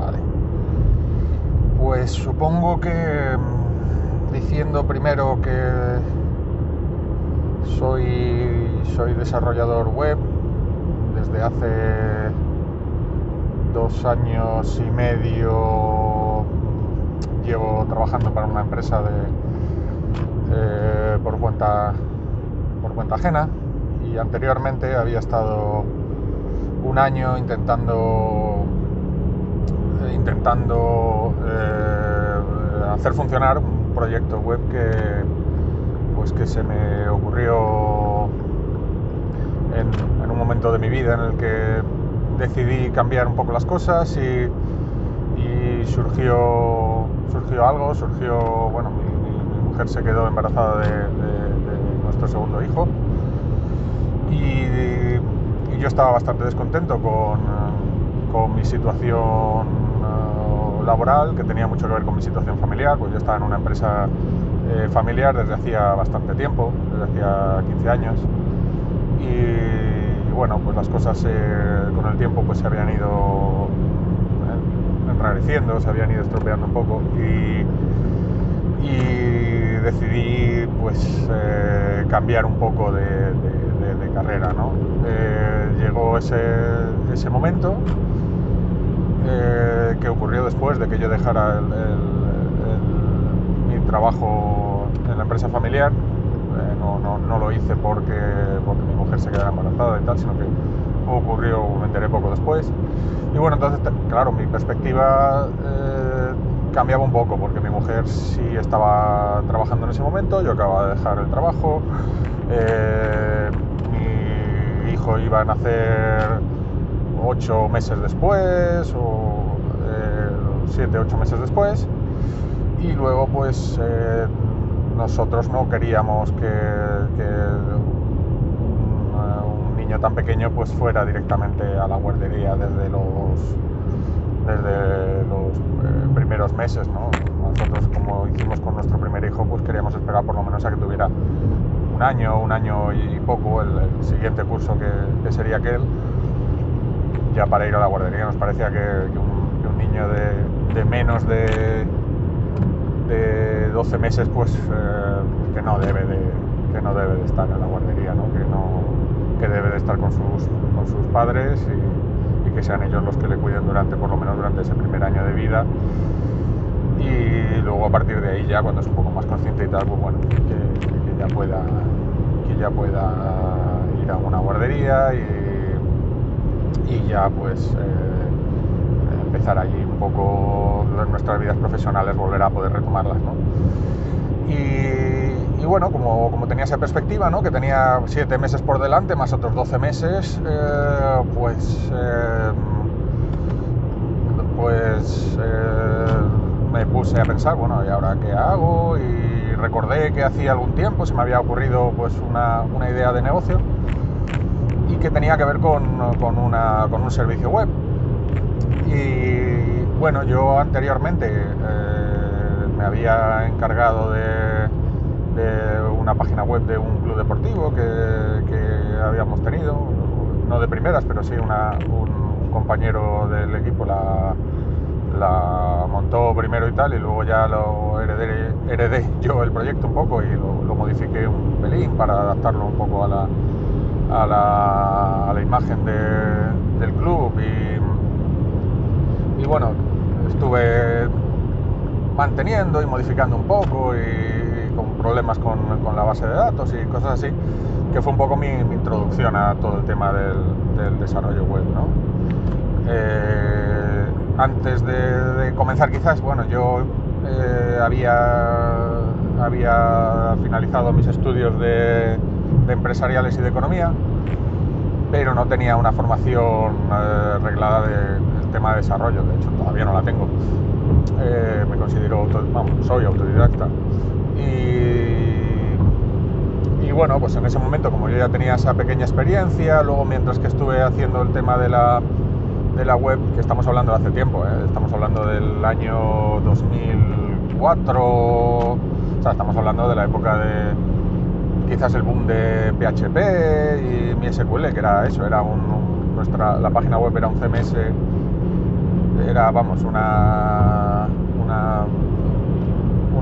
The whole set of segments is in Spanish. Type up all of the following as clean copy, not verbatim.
Vale. Pues supongo que diciendo primero que soy desarrollador web desde hace 2 años y medio. Llevo trabajando para una empresa por cuenta ajena, y anteriormente había estado un año intentando hacer funcionar un proyecto web que se me ocurrió en un momento de mi vida en el que decidí cambiar un poco las cosas, y surgió algo. Bueno, mi mujer se quedó embarazada de nuestro segundo hijo, y yo estaba bastante descontento con mi situación laboral, que tenía mucho que ver con mi situación familiar, pues yo estaba en una empresa familiar desde hacía bastante tiempo, desde hacía 15 años, y bueno, pues las cosas con el tiempo pues se habían ido enrareciendo, se habían ido estropeando un poco, y decidí pues cambiar un poco de carrera, ¿no? Llegó ese momento que ocurrió después de que yo dejara mi trabajo en la empresa familiar. No lo hice porque mi mujer se quedara embarazada y tal, sino que ocurrió, me enteré poco después. Y bueno, entonces, claro, mi perspectiva cambiaba un poco, porque mi mujer sí estaba trabajando en ese momento, yo acababa de dejar el trabajo, mi hijo iba a nacer 8 meses después, o 7, 8 meses después, y luego pues nosotros no queríamos que un niño tan pequeño pues fuera directamente a la guardería desde los primeros meses, ¿no? Nosotros, como hicimos con nuestro primer hijo, pues queríamos esperar por lo menos a que tuviera un año y poco, el siguiente curso que sería aquel, ya para ir a la guardería. Nos parecía que un niño de menos de 12 meses pues que no debe de estar en la guardería, ¿no? Que debe de estar con sus padres, y que sean ellos los que le cuiden por lo menos durante ese primer año de vida, y luego a partir de ahí, ya cuando es un poco más consciente y tal, pues bueno, que ya pueda ir a una guardería, y ya pues empezar allí un poco nuestras vidas profesionales, volver a poder retomarlas, ¿no? Y bueno, como tenía esa perspectiva, ¿no? Que tenía 7 meses por delante más otros 12 meses, me puse a pensar, bueno, ¿y ahora qué hago? Y recordé que hacía algún tiempo se me había ocurrido pues una idea de negocio, y que tenía que ver con un servicio web. Y bueno, yo anteriormente me había encargado de una página web de un club deportivo que habíamos tenido, no de primeras, pero sí un compañero del equipo la montó primero y tal, y luego ya lo heredé yo el proyecto un poco, y lo modifiqué un pelín para adaptarlo un poco a la imagen del club, y bueno, estuve manteniendo y modificando un poco, y con problemas con la base de datos y cosas así, que fue un poco mi introducción a todo el tema del desarrollo web, ¿no? Antes de comenzar, quizás, bueno, yo había finalizado mis estudios de empresariales y de economía, pero no tenía una formación reglada del tema de desarrollo. De hecho, todavía no la tengo. Me considero, soy autodidacta, y bueno, pues en ese momento, como yo ya tenía esa pequeña experiencia, luego mientras que estuve haciendo el tema de la web, que estamos hablando de hace tiempo, estamos hablando del año 2004, o sea, estamos hablando de la época de quizás el boom de PHP y MySQL, que era eso, la página web era un CMS era, vamos, una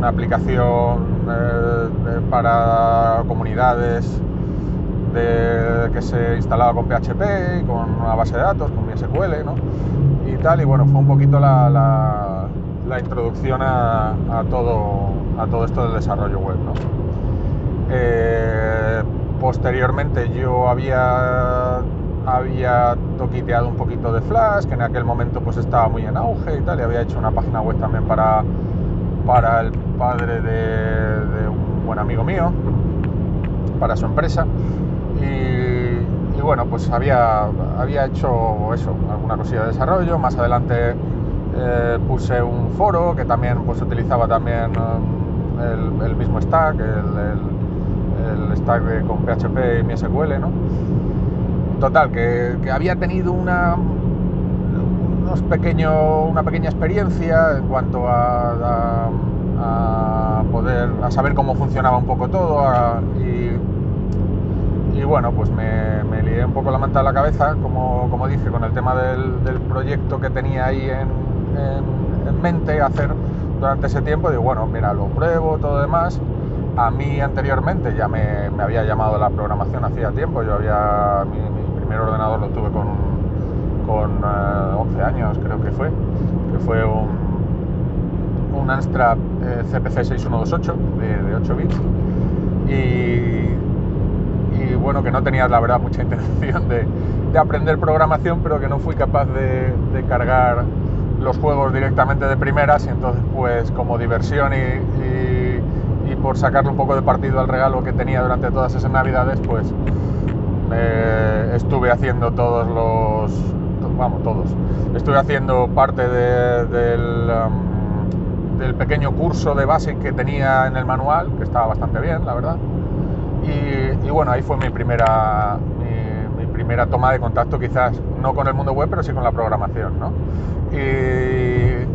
aplicación para comunidades que se instalaba con PHP, con una base de datos, con MySQL, ¿no? Y tal, y bueno, fue un poquito la introducción a todo esto del desarrollo web, ¿no? Posteriormente yo había toquiteado un poquito de Flash, que en aquel momento pues estaba muy en auge y tal, y había hecho una página web también para el padre de un buen amigo mío, para su empresa, y bueno, pues había hecho eso, alguna cosilla de desarrollo. Más adelante puse un foro que también pues utilizaba también el mismo stack, el stack con PHP y MySQL, ¿no? Total, que había tenido una pequeña experiencia en cuanto a saber cómo funcionaba un poco todo, y bueno, pues me lié un poco la manta a la cabeza, como dije, con el tema del proyecto que tenía ahí en mente hacer durante ese tiempo. Digo, bueno, mira, lo pruebo, todo demás. A mí anteriormente ya me había llamado la programación hacía tiempo. Mi primer ordenador lo tuve con 11 años, creo que fue un Amstrad CPC 6128 de 8 bits, y bueno, que no tenía la verdad mucha intención de aprender programación, pero que no fui capaz de cargar los juegos directamente de primeras, y entonces pues como diversión y por sacarle un poco de partido al regalo que tenía durante todas esas navidades, pues estuve haciendo todos. Estuve haciendo parte del pequeño curso de base que tenía en el manual, que estaba bastante bien, la verdad. Y bueno, ahí fue mi primera toma de contacto, quizás no con el mundo web, pero sí con la programación, ¿no? Y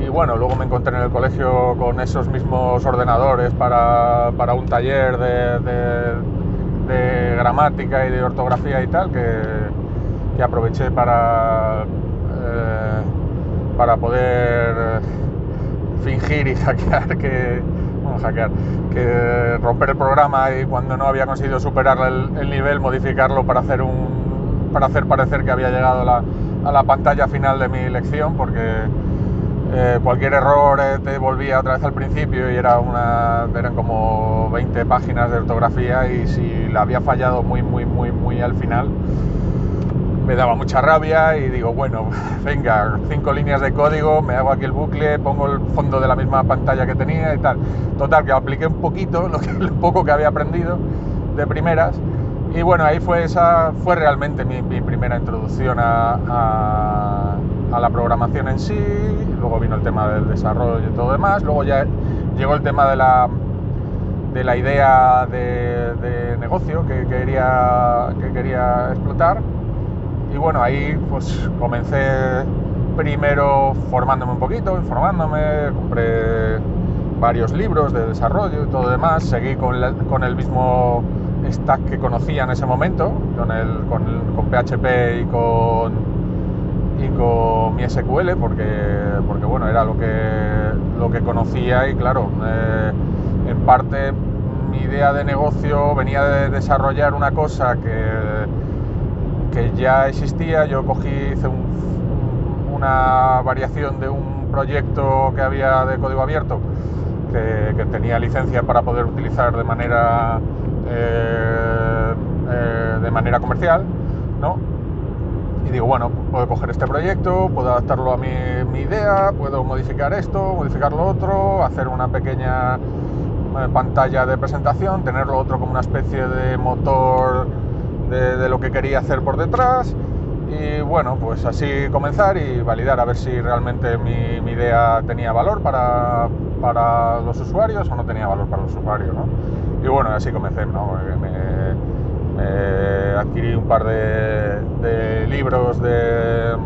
bueno, luego me encontré en el colegio con esos mismos ordenadores para un taller de gramática y de ortografía y tal, que aproveché para poder fingir y romper el programa, y cuando no había conseguido superar el nivel, modificarlo para hacer parecer que había llegado a la pantalla final de mi lección, porque cualquier error te volvía otra vez al principio, y eran como 20 páginas de ortografía, y si la había fallado muy al final, me daba mucha rabia, y digo, bueno, venga, 5 líneas de código, me hago aquí el bucle, pongo el fondo de la misma pantalla que tenía y tal. Total, que apliqué un poquito lo poco que había aprendido de primeras, y bueno, ahí fue realmente mi primera introducción a la programación en sí. Luego vino el tema del desarrollo y todo demás. Luego ya llegó el tema de la idea de negocio que quería explotar. Y bueno, ahí pues comencé primero formándome un poquito, informándome, compré varios libros de desarrollo y todo demás. Seguí con el mismo stack que conocía en ese momento, con PHP y con MySQL, porque bueno, era lo que conocía, y claro, en parte mi idea de negocio venía de desarrollar una cosa que ya existía. Yo hice una variación de un proyecto que había de código abierto, que tenía licencia para poder utilizar de manera comercial, ¿no? Y digo, bueno, puedo coger este proyecto, puedo adaptarlo a mi idea, puedo modificar esto, modificar lo otro, hacer una pequeña pantalla de presentación, tener lo otro como una especie de motor de lo que quería hacer por detrás. Y bueno, pues así comenzar y validar a ver si realmente mi idea tenía valor para los usuarios o no tenía valor para los usuarios, ¿no? Y bueno, así comencé, ¿no? Adquirí un par de libros de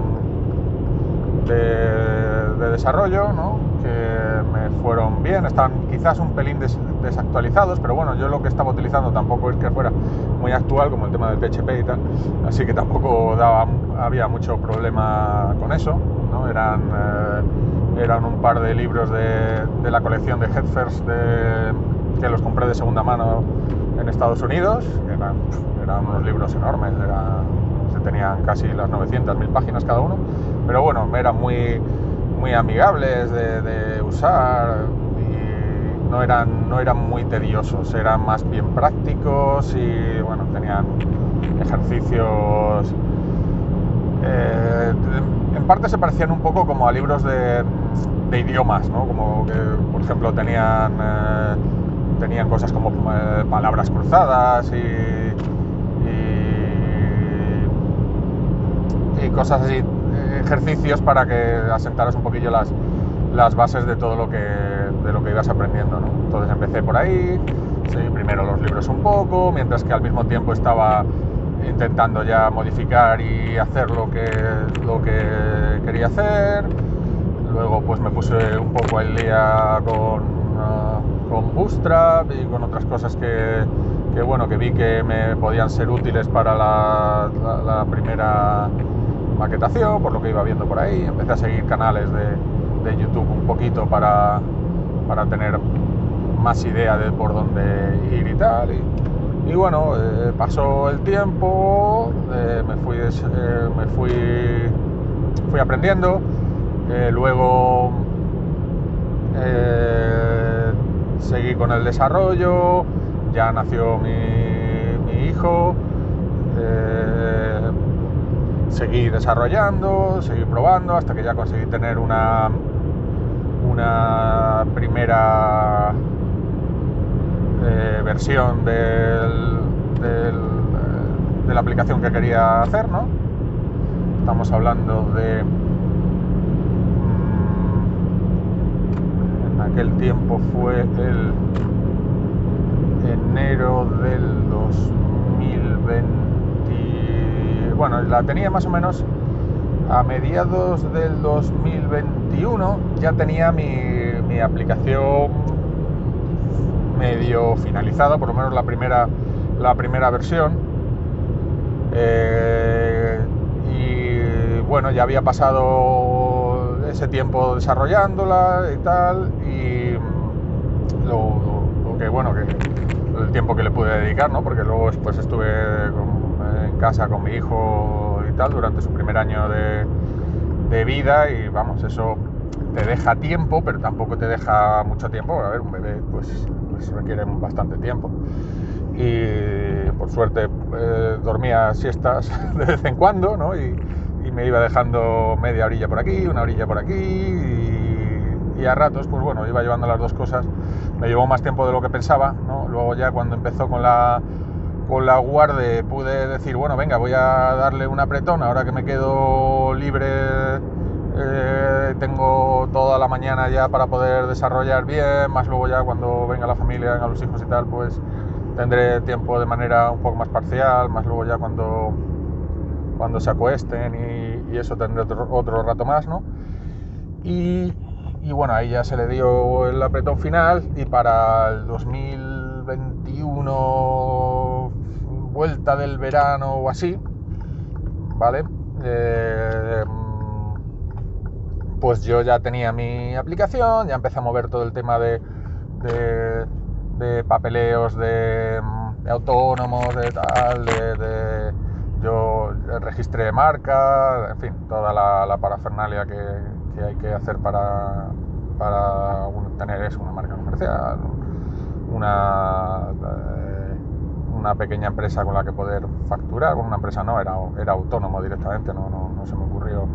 desarrollo, ¿no? Que me fueron bien. Están quizás un pelín desactualizados, pero bueno, yo lo que estaba utilizando tampoco es que fuera muy actual, como el tema del PHP y tal, así que tampoco había mucho problema con eso, ¿no? Eran un par de libros de la colección de Headfirst que los compré de segunda mano en Estados Unidos. Eran unos libros enormes, se tenían casi las 900.000 páginas cada uno, pero bueno, eran muy, muy amigables de usar y no eran muy tediosos, eran más bien prácticos y bueno, tenían ejercicios. En parte se parecían un poco como a libros de idiomas, ¿no? Como que, por ejemplo, tenían cosas como palabras cruzadas y cosas así, ejercicios para que asentaras un poquillo las bases de todo lo que ibas aprendiendo, ¿no? Entonces empecé por ahí, seguí primero los libros un poco, mientras que al mismo tiempo estaba intentando ya modificar y hacer lo que quería hacer. Luego pues me puse un poco al día con Bootstrap y con otras cosas que vi que me podían ser útiles para la primera maquetación, por lo que iba viendo por ahí. Empecé a seguir canales de YouTube un poquito para tener más idea de por dónde ir y tal. Y bueno, pasó el tiempo, fui aprendiendo, luego seguí con el desarrollo, ya nació mi hijo, seguí desarrollando, seguí probando hasta que ya conseguí tener una primera versión de la aplicación que quería hacer, ¿no? Estamos hablando de en aquel tiempo fue el enero del 2020. Bueno, la tenía más o menos a mediados del 2021, ya tenía mi aplicación medio finalizada, por lo menos la primera versión, y bueno, ya había pasado ese tiempo desarrollándola y tal, y lo que bueno, que el tiempo que le pude dedicar, ¿no? Porque luego pues estuve en casa con mi hijo y tal durante su primer año de vida, y vamos, eso te deja tiempo, pero tampoco te deja mucho tiempo. A ver, un bebé pues requiere bastante tiempo, y por suerte dormía siestas de vez en cuando, ¿no? Y me iba dejando media horilla por aquí, una horilla por aquí, y a ratos pues bueno, iba llevando las dos cosas. Me llevó más tiempo de lo que pensaba, ¿no? Luego ya cuando empezó con la guardia pude decir, bueno, venga, voy a darle un apretón ahora que me quedo libre. Tengo toda la mañana ya para poder desarrollar bien, más luego ya cuando venga la familia, vengan los hijos y tal, pues tendré tiempo de manera un poco más parcial, más luego ya cuando se acuesten y eso tendré otro rato más, ¿no? Y bueno, ahí ya se le dio el apretón final, y para el 2021, vuelta del verano o así, ¿vale? Pues yo ya tenía mi aplicación, ya empecé a mover todo el tema de papeleos de autónomos, de tal, yo registré marca, en fin, toda la parafernalia que hay que hacer para tener eso, una marca comercial, una pequeña empresa con la que poder facturar. Bueno, una empresa no, era autónomo directamente, no se me ocurrió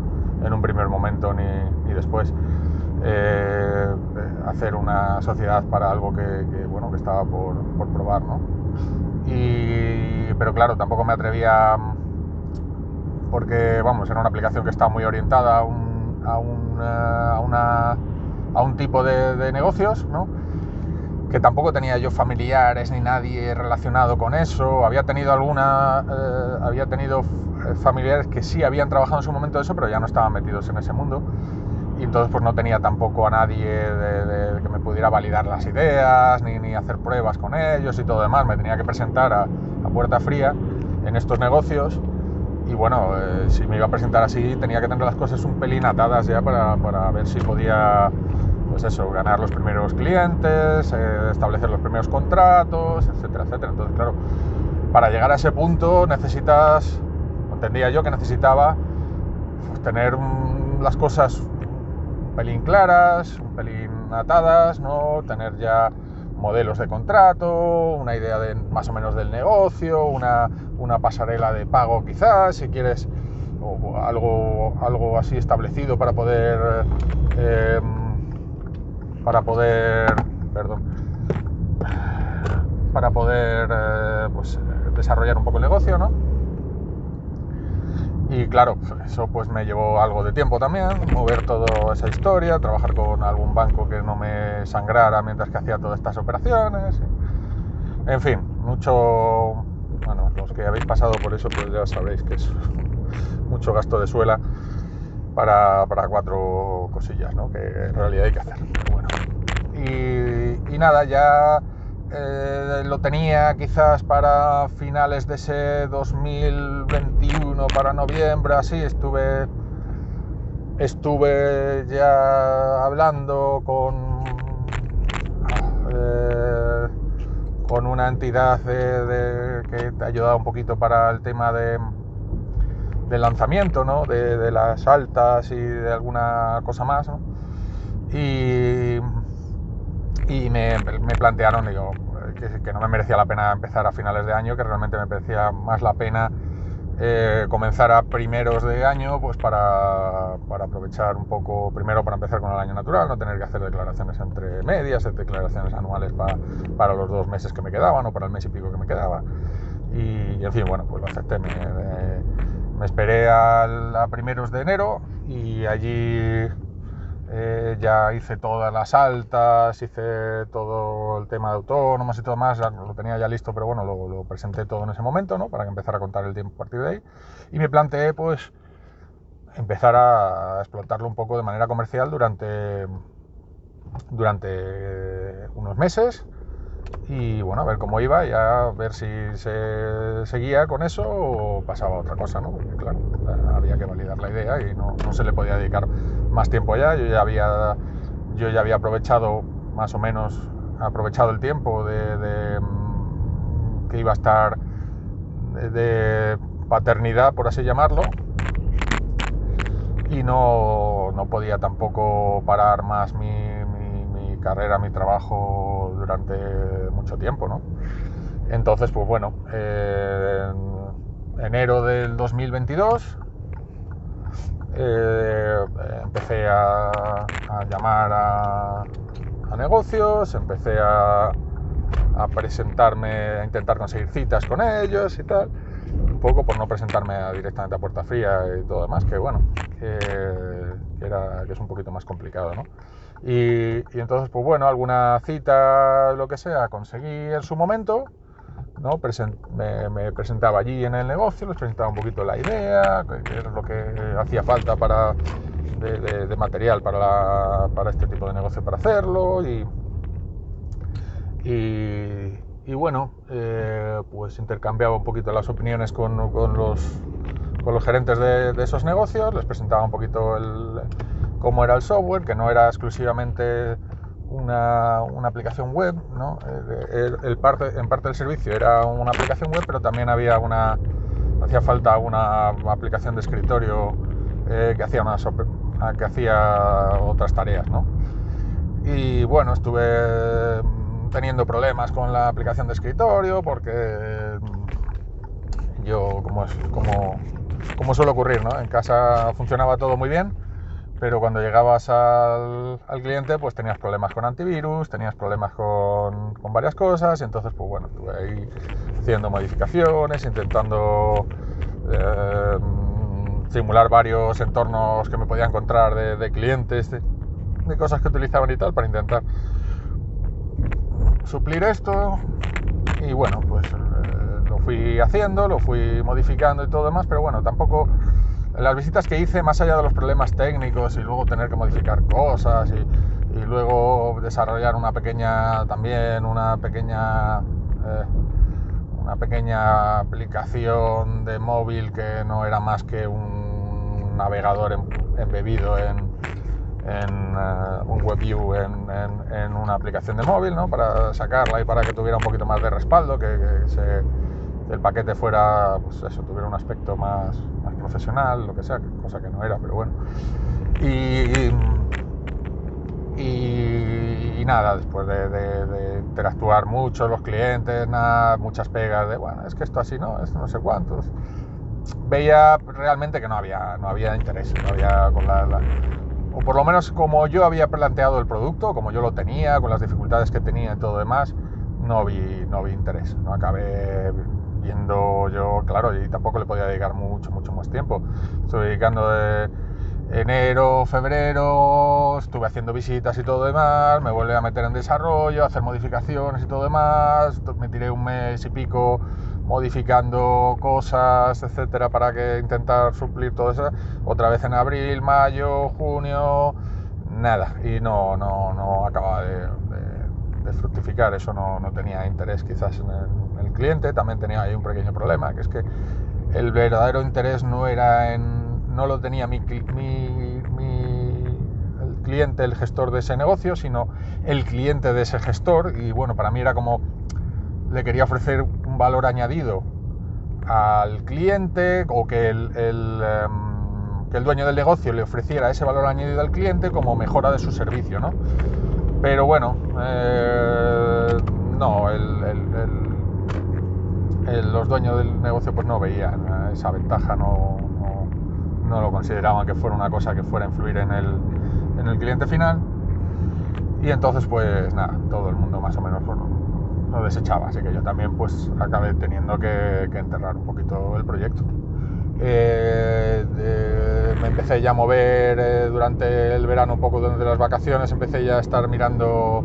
en un primer momento ni después hacer una sociedad para algo que estaba por probar, ¿no? Pero claro, tampoco me atrevía, porque vamos, era una aplicación que estaba muy orientada a un tipo de negocios, ¿no? Que tampoco tenía yo familiares ni nadie relacionado con eso. Había tenido familiares que sí habían trabajado en su momento de eso, pero ya no estaban metidos en ese mundo, y entonces pues no tenía tampoco a nadie que me pudiera validar las ideas ni hacer pruebas con ellos y todo demás. Me tenía que presentar a puerta fría en estos negocios y bueno, si me iba a presentar así tenía que tener las cosas un pelín atadas ya para ver si podía, pues eso, ganar los primeros clientes, establecer los primeros contratos, etcétera, etcétera. Entonces, claro, para llegar a ese punto entendía yo que necesitaba, pues, tener las cosas un pelín claras, un pelín atadas, ¿no? Tener ya modelos de contrato, una idea más o menos del negocio, una pasarela de pago quizás, si quieres, o algo así establecido para poder pues, desarrollar un poco el negocio, ¿no? Y claro, eso pues me llevó algo de tiempo también, mover toda esa historia, trabajar con algún banco que no me sangrara mientras que hacía todas estas operaciones. En fin, bueno, los que habéis pasado por eso pues ya sabréis que es mucho gasto de suela para 4 cosillas, ¿no? Que en realidad hay que hacer. Bueno, y nada, ya lo tenía quizás para finales de ese 2021, para noviembre, así, estuve ya hablando con una entidad que te ha ayudado un poquito para el tema del lanzamiento, ¿no? de las altas y de alguna cosa más, ¿no? Y me plantearon, digo, que no me merecía la pena empezar a finales de año, que realmente me merecía más la pena comenzar a primeros de año, pues para aprovechar un poco, primero para empezar con el año natural, no tener que hacer declaraciones entre medias, declaraciones anuales para los 2 meses que me quedaban o para el mes y pico que me quedaba. Y en fin, bueno, pues lo acepté. Me esperé a primeros de enero y allí ya hice todas las altas, hice todo el tema de autónomos y todo más, lo tenía ya listo, pero bueno, lo presenté todo en ese momento, ¿no? Para que empezara a contar el tiempo a partir de ahí. Y me planteé, pues, empezar a explotarlo un poco de manera comercial durante unos meses. Y bueno, a ver cómo iba, ya a ver si se seguía con eso o pasaba a otra cosa, ¿no? Porque claro, había que validar la idea y no se le podía dedicar más tiempo ya. Yo ya había aprovechado, más o menos, el tiempo que iba a estar de paternidad, por así llamarlo, y no podía tampoco parar más mi carrera, mi trabajo durante mucho tiempo, ¿no? Entonces, pues bueno, en enero del 2022 empecé a llamar a negocios, empecé a presentarme, a intentar conseguir citas con ellos y tal, un poco por no presentarme directamente a puerta fría y todo demás, que bueno, que es un poquito más complicado, ¿no? Y entonces, pues bueno, alguna cita, lo que sea, conseguí en su momento, ¿no? Me presentaba allí en el negocio, les presentaba un poquito la idea, que era lo que hacía falta de material para este tipo de negocio, para hacerlo, y bueno, pues intercambiaba un poquito las opiniones con los gerentes de esos negocios, les presentaba un poquito cómo era el software, que no era exclusivamente una aplicación web, ¿no? En parte del servicio era una aplicación web, pero también hacía falta una aplicación de escritorio que hacía otras tareas, ¿no? Y bueno, estuve teniendo problemas con la aplicación de escritorio porque yo, como suele ocurrir, ¿no? En casa funcionaba todo muy bien, pero cuando llegabas al cliente, pues tenías problemas con antivirus, tenías problemas con varias cosas, y entonces, pues bueno, estuve ahí haciendo modificaciones, intentando simular varios entornos que me podía encontrar de clientes, de cosas que utilizaban y tal, para intentar suplir esto. Y bueno, pues lo fui haciendo, lo fui modificando y todo demás, pero bueno, tampoco las visitas que hice, más allá de los problemas técnicos y luego tener que modificar cosas y luego desarrollar una pequeña una pequeña aplicación de móvil que no era más que un navegador embebido en un WebView en una aplicación de móvil, ¿no? Para sacarla y para que tuviera un poquito más de respaldo, que el paquete fuera, pues eso, tuviera un aspecto más profesional, lo que sea, cosa que no era, pero bueno. Y nada, después de interactuar mucho los clientes, nada, muchas pegas de, bueno, es que esto así no, esto no sé cuántos, veía realmente que no había interés, no había o por lo menos como yo había planteado el producto, como yo lo tenía, con las dificultades que tenía y todo demás, no vi interés. No acabé viendo yo, claro, y tampoco le podía dedicar mucho más tiempo. Estuve dedicando de enero, febrero, estuve haciendo visitas y todo demás, me volví a meter en desarrollo, a hacer modificaciones y todo demás, me tiré un mes y pico modificando cosas, etcétera, para que intentar suplir todo eso. Otra vez en abril, mayo, junio, nada, y no acababa de fructificar. Eso no tenía interés quizás en el cliente. También tenía ahí un pequeño problema, que es que el verdadero interés no lo tenía el cliente, el gestor de ese negocio, sino el cliente de ese gestor. Y bueno, para mí era como le quería ofrecer un valor añadido al cliente, o que el dueño del negocio le ofreciera ese valor añadido al cliente como mejora de su servicio, ¿no? Pero bueno, no, los dueños del negocio pues no veían esa ventaja, no lo consideraban que fuera una cosa que fuera a influir en el cliente final, y entonces pues nada, todo el mundo más o menos lo desechaba, así que yo también pues acabé teniendo que enterrar un poquito el proyecto. Me empecé ya a mover durante el verano, un poco durante las vacaciones, empecé ya a estar mirando,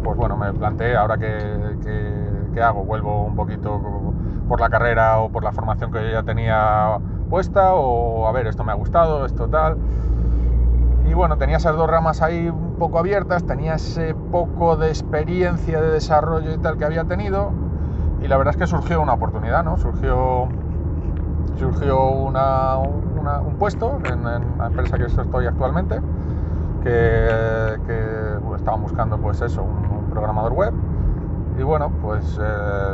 pues bueno, me planteé ahora qué hago, vuelvo un poquito por la carrera o por la formación que yo ya tenía puesta, o a ver, esto me ha gustado, esto tal. Y bueno, tenía esas dos ramas ahí un poco abiertas, tenía ese poco de experiencia de desarrollo y tal que había tenido, y la verdad es que surgió una oportunidad, ¿no? Surgió un puesto en la empresa que estoy actualmente, que estaban buscando pues eso, un programador web. Y bueno, pues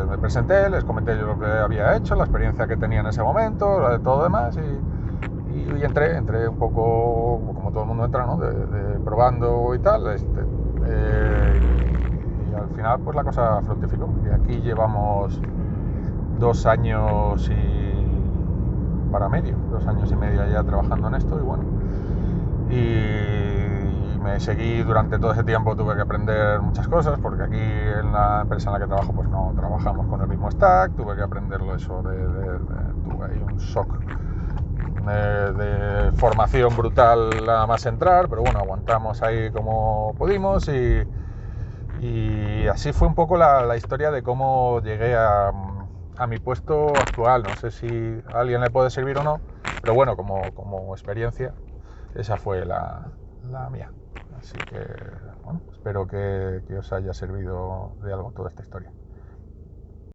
me presenté, les comenté yo lo que había hecho, la experiencia que tenía en ese momento, la de todo demás, y entré un poco como todo el mundo entra, ¿no? De probando y tal, y al final pues la cosa fructificó, y aquí llevamos 2 años y medio ya trabajando en esto, y bueno, y me seguí durante todo ese tiempo. Tuve que aprender muchas cosas, porque aquí en la empresa en la que trabajo pues no trabajamos con el mismo stack. Tuve que aprenderlo eso, tuve ahí un shock de formación brutal nada más entrar, pero bueno, aguantamos ahí como pudimos, y así fue un poco la historia de cómo llegué a mi puesto actual. No sé si a alguien le puede servir o no, pero bueno, como experiencia, esa fue la mía. Así que, bueno, espero que os haya servido de algo toda esta historia.